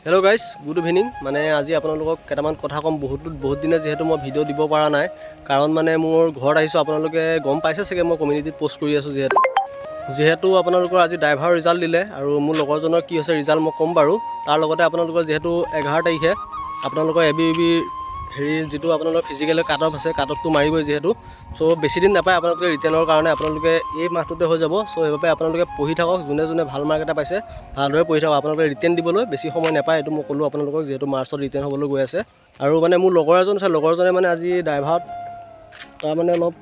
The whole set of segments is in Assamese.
हेलो गाइस गुड इवनिंग माने আজি আপোনালোকক কেটামান কথা কম বহুত দিনে যেহেতু মই ভিডিও দিব পৰা নাই কাৰণ মানে মোৰ ঘৰত আহিছো আপোনালোকে গম পাইছে সকে মই কমিউনিটিত পোষ্ট কৰি আছো যেহেতু আপোনালোকৰ আজি ড্ৰাইভাৰ ৰিজাল্ট দিলে আৰু মোৰ লগৰজনৰ কি হৈছে ৰিজাল্ট মই কম বাৰু তাৰ লগতে আপোনালোকৰ যেহেতু 11 তাৰিখে আপোনালোকৰ এবিবি হেৰি যেটো আপোনালোকৰ ফিজিক্যাল কাট অফ আছে কাট অফটো মাৰিবই যেহেতু সো বেছি দিন নাপায় আপোনালোকে ৰিটেনৰ কাৰণে আপোনালোকে এই মাহটোতে হৈ যাব সো এবাবে আপোনালোকে পঢ়ি থাকক জুনে ভাল মাৰ্ক এটা পাইছে ভালদৰে পঢ়ি থাকক আপোনালোকে ৰিটেন দিবলৈ বেছি সময় নাপায় এটো মই কলো আপোনালোকক যেহেতু মাৰ্চত ৰিটেন হ'বলৈ গৈ আছে আৰু মানে মোৰ লগৰ এজন আছে লগৰজনে মানে আজি ড্ৰাইভাৰত তাৰ মানে অলপ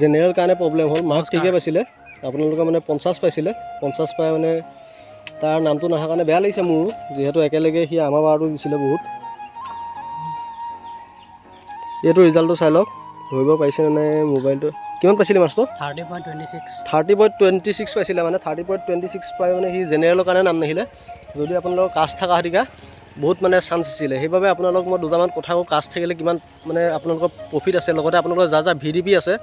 জেনেৰেল কাৰণে প্ৰবলেম হ'ল মাৰ্কস ঠিকে পাইছিলে আপোনালোকে মানে 50 পাইছিলে 50 পাই মানে তাৰ নামটো নহা কাৰণে বেয়া লাগিছে মোৰ যেহেতু একেলগে সি আমাৰ বাৰটো দিছিলে বহুত এটো ৰিজাল্টটো চাই লওক ধৰিব পাইছে নে মোবাইলটো কিমান পাইছিলে মাৰ্কস 30.26 পাইছিলে মানে 30.26 পাই মানে সি জেনেৰেলৰ কাৰণে নাম নাহিলে যদি আপোনালোকৰ কাষ্ট থাকা হতিকা বহুত মানে চান্স আছিলে সেইবাবে আপোনালোক মই দুটামান কথা কও কাষ্ট থাকিলে কিমান মানে আপোনালোকৰ প্ৰফিট আছে লগতে আপোনালোকৰ যা ভিডিপি আছে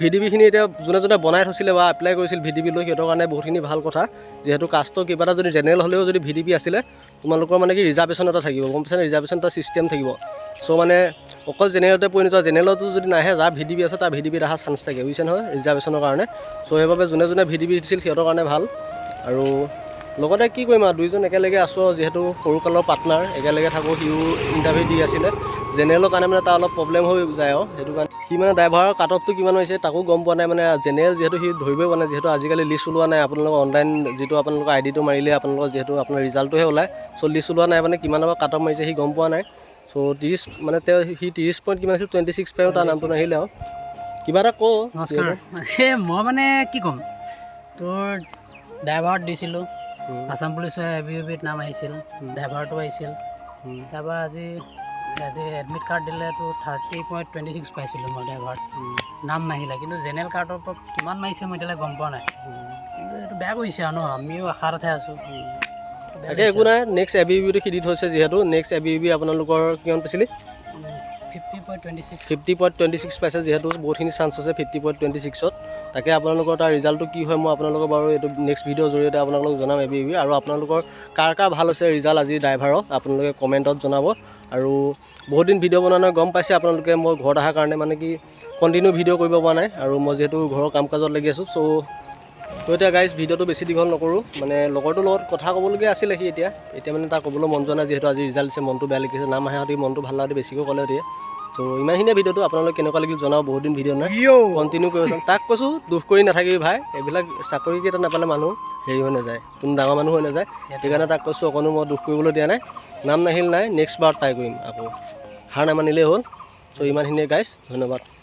ভিডিপি খিনি এটা জুনে বনাই থৈছিলে বা এপ্লাই কৰিছিল ভিডিপি লৈ হেতৰ কাৰণে বহুতখিনি ভাল কথা যেহেতু কাষ্টৰ কিবাটা যদি জেনেৰেল হলেও যদি ভিডিপি আছিলে তোমালোকৰ মানে কি ৰিজাৰ্ভেশন এটা থাকিব গম পাইছে ৰিজাৰ্ভেশন এটা সিস্টেম থাকিব সো মানে অকল জেনেৰেলতে পৰি নোযোৱা জেনেৰেলটো যদি নাহে যা ভিডিপি আছে তাৰ ভিডিপি ৰাখা চান্স থাকে বুজিছে নহয় ৰিজাৰ্ভেশনৰ কাৰণে সো সেইবাবে জুনে ভিডিপি দিছিল হেতৰ কাৰণে ভাল আৰু লগতে কি কৰিম আৰু দুইজন একেলগে আছো যেহেতু সৰুকালৰ পাৰ্টনাৰ একেলগে থাকো হিউ ইন্টাৰভিউ দি আছিলে জেনেৰেলৰ কাৰণে মানে তাৰ অলপ প্ৰবলেম হৈ যায় হেতু কাৰণে সি মানে ড্ৰাইভাৰৰ কাট অফটো কিমান হৈছে তাকো গম পোৱা নাই মানে জেনেৰেল যেহেতু সি ধৰিবই পোৱা নাই যেহেতু আজিকালি লিষ্ট ওলোৱা নাই আপোনালোকৰ অনলাইন যেটো আপোনালোকৰ আইডিটো মাৰিলে আপোনালোকৰ যেহেতু আপোনাৰ ৰিজাল্টটোহে ওলাই সো লিষ্ট ওলোৱা নাই মানে কিমানৰ কাট অফ মাৰিছে সি গম পোৱা নাই সো 30 মানে সি 30 পইণ্ট কিমান আছিল 26 পাই তাৰ নামটো নাহিলে আৰু কিবা এটা কো নমস্কাৰ মই মানে কি কম তোৰ ড্ৰাইভাৰত দিছিলো আসাম পুলিচৰ এবিবিত নাম আহিছিল ড্ৰাইভাৰটো আহিছিল তাবা আজি এডমিট কাৰ্ড দিলে তো 30.26 পাইছিলো মই ড্ৰাইভাৰত নাম নাহিলে কিন্তু জেনেৰেল কাৰ্ডৰ পৰা কিমান মাৰিছে মই এতিয়ালৈ গম পোৱা নাই কিন্তু এটো বেয়া কৰিছে আৰু আমিও আশাৰতে আছো আগে একো নাই নেক্সট এবিবিটো খিদি থৈছে যেহেতু নেক্সট এবিবি আপোনালোকৰ কিমান পাইছিলে 50.26 পাইছে যেহেতু বহুতখিনি চান্স আছে 50.26ত তাকে আপোনালোকৰ তাৰ ৰিজাল্টটো কি হয় মই আপোনালোকৰ বাৰু এটো নেক্সট ভিডিঅ জৰিয়তে আপোনালোকক জনাম এবিবি আৰু আপোনালোকৰ কাৰ ভাল হৈছে ৰিজাল্ট আজি ড্ৰাইভাৰৰ আপোনালোকে কমেন্টত জনাব আৰু বহুত দিন ভিডিঅ বনোৱা নাই গম পাইছে আপোনালোকে মই ঘৰত আহাৰ কাৰণে মানে কি কন্টিনিউ ভিডিঅ কৰিব পৰা নাই আৰু মই যেহেতু ঘৰৰ কাম কাজত লাগি আছো সো এতিয়া গাইজ ভিডিঅটো বেছি দীঘল নকৰো মানে লগৰটোৰ লগত কথা ক'বলগীয়া আছিল সি এতিয়া মানে তাৰ ক'বলৈ মন যোৱা নাই যেহেতু আজি ৰিজাল্ট দিছে মনটো বেয়া লাগিছে নাম আহে হতি মনটো ভাল লাগি বেছিকৈ ক'লে দিয়ে সো ইমানখিনিয়ে ভিডিঅটো আপোনালোকে কেনেকুৱা লাগিল জনাব বহুত দিন ভিডিঅ নাই কন্টিনিউ কৰিবচোন তাক কৈছো দুখ কৰি নাথাকিবি ভাই এইবিলাক চাকৰি কেইটা নাপালে মানুহ হেৰি হৈ নাযায় কোনো ডাঙৰ মানুহ হৈ নাযায় সেইকাৰণে তাক কৈছো অকনো মই দুখ কৰিবলৈ দিয়া নাই নাম নাহিল নাই নেক্সট বাৰ ট্ৰাই কৰিম আকৌ হাৰ নামানিলেই হ'ল সো ইমানখিনিয়ে গাইজ ধন্যবাদ